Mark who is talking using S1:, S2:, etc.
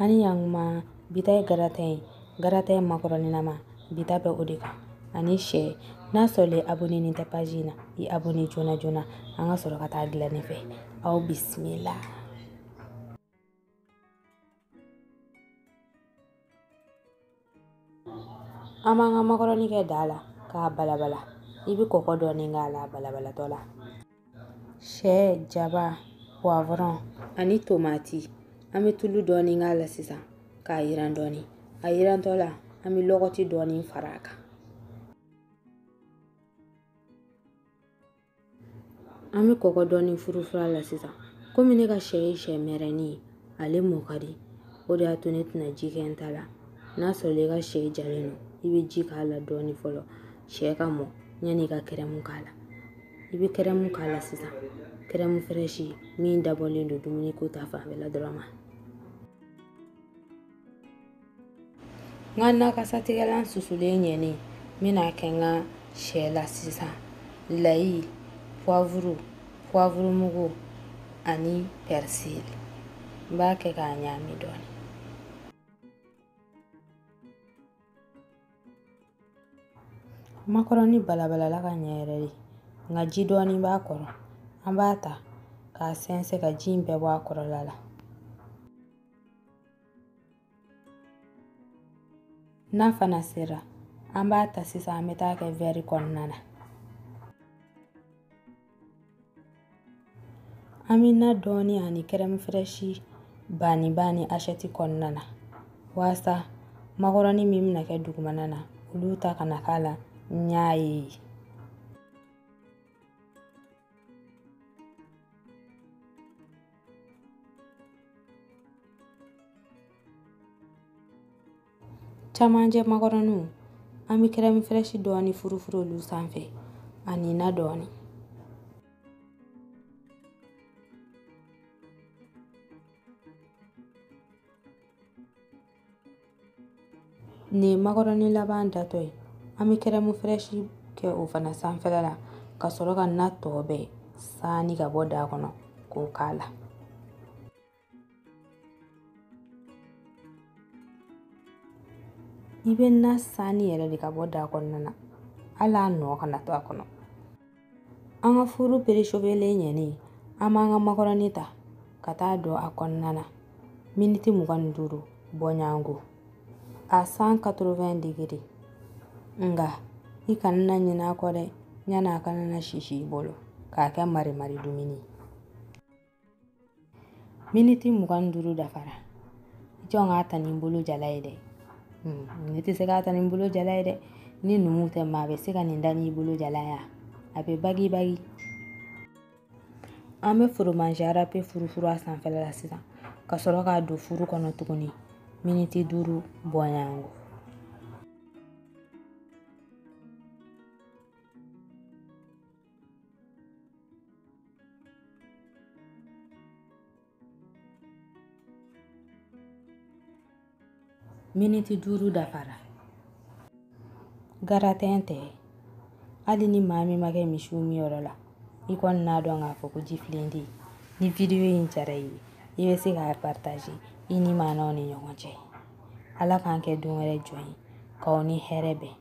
S1: Ani yang ma bita ye garata ye macaroni nama bita bɛ o de kan ani sɛ. N'a sɔrɔ abonné ni tɛ page in na i abonné joona joona an ka sɔrɔ ka taa dilanni fɛ. Aw bisimila. An b'an ka macaroni kɛ da la k'a balabala. I bɛ kɔkɔ dɔɔni k'a la balabalatɔ la. Sɛ, jaba, poivron ani tomati. An bɛ tulu dɔɔni k'a la sisan k'a yiran dɔɔni. A yirantɔ la an bɛ lɔgɔti dɔɔni fara a kan. An bɛ kɔkɔ dɔɔni furufura la sisan. Komi ne ka sɛ ye sɛ mɛrɛni ye, ale mɔ ka di. O de y'a to ne tɛna ji kɛ n ta la. N'a sɔrɔ i ka sɛ jalen don, i bɛ ji k'a la dɔɔni fɔlɔ. Sɛ ka mɔ yanni i ka kɛrɛmu k'a la. I bɛ kɛrɛmu k'a la sisan. Kɛrɛmu fraîche min dabɔlen don dumuni ko ta fanfɛla dɔrɔn ma. N ka nakasatigɛlan susulen ɲɛnen n bɛna kɛ n ka sɛ la sisan. Layi, poivre mugu ani persil. N b'a kɛ k'a ɲagami dɔɔni. Macaroni balabalala ka ɲɛ yɛrɛ de. Nka ji dɔɔni b'a kɔrɔ. An b'a ta k'a sɛnsɛn ka ji in bɛɛ bɔ a kɔrɔla la. N'a fana sera, an b'a ta sisan an bɛ taa kɛ verre kɔnɔna na. An bɛ na dɔɔni ani crème fraîche banni assiette kɔnɔna na. Waasa macaroni min bɛna kɛ dugumana na, olu ta kana k'a la ɲa ye. Camancɛ macaroni an bɛ crème fraîche dɔɔni furufuru olu sanfɛ ani na dɔɔni. Nin ye macaroni laban datɔ ye. An bɛ crème fraîche kɛ o fana sanfɛla la ka sɔrɔ ka na tɔ bɛɛ saani ka bɔ da kɔnɔ k'o k'a la. I bɛ na saani yɛrɛ de ka bɔ da kɔnɔna na. Hali a nɔ kana to a kɔnɔ. An ka furu préchauffelen ɲɛnen, an b'an ka macaroni ta ka taa don a kɔnɔna na. Miniti 25 bɔɲango a 180 degrés. Nga i kana na ɲinɛ a kɔ dɛ, yanni a kana na sisi i bolo k'a kɛ marimari dumuni. Miniti 25 dafara. Jɔn k'a ta ni bolo jala ye dɛ. Ne tɛ se k'a ta ni bolo jala ye dɛ. Ni numu tɛ maa bɛ se ka nin da n'i bolo jala ye. A bɛ bagi bagi. An bɛ fromage râpé furufuru a sanfɛla la sisan ka sɔrɔ k'a don furu kɔnɔ tuguni. Miniti 5 bɔɲango. Miniti 5 dafara. Gratin tɛ. Hali ni maa min ma kɛ misiw miyɔrɔ la, i kɔni n'a dɔn k'a fɔ ko jifilen tɛ yen. Ni video in diyara i ye, i bɛ se k'a partager i ni maanaw ni ɲɔgɔn cɛ. Ala k'an kɛ don wɛrɛ jɔn ye. K'aw ni hɛrɛ bɛn.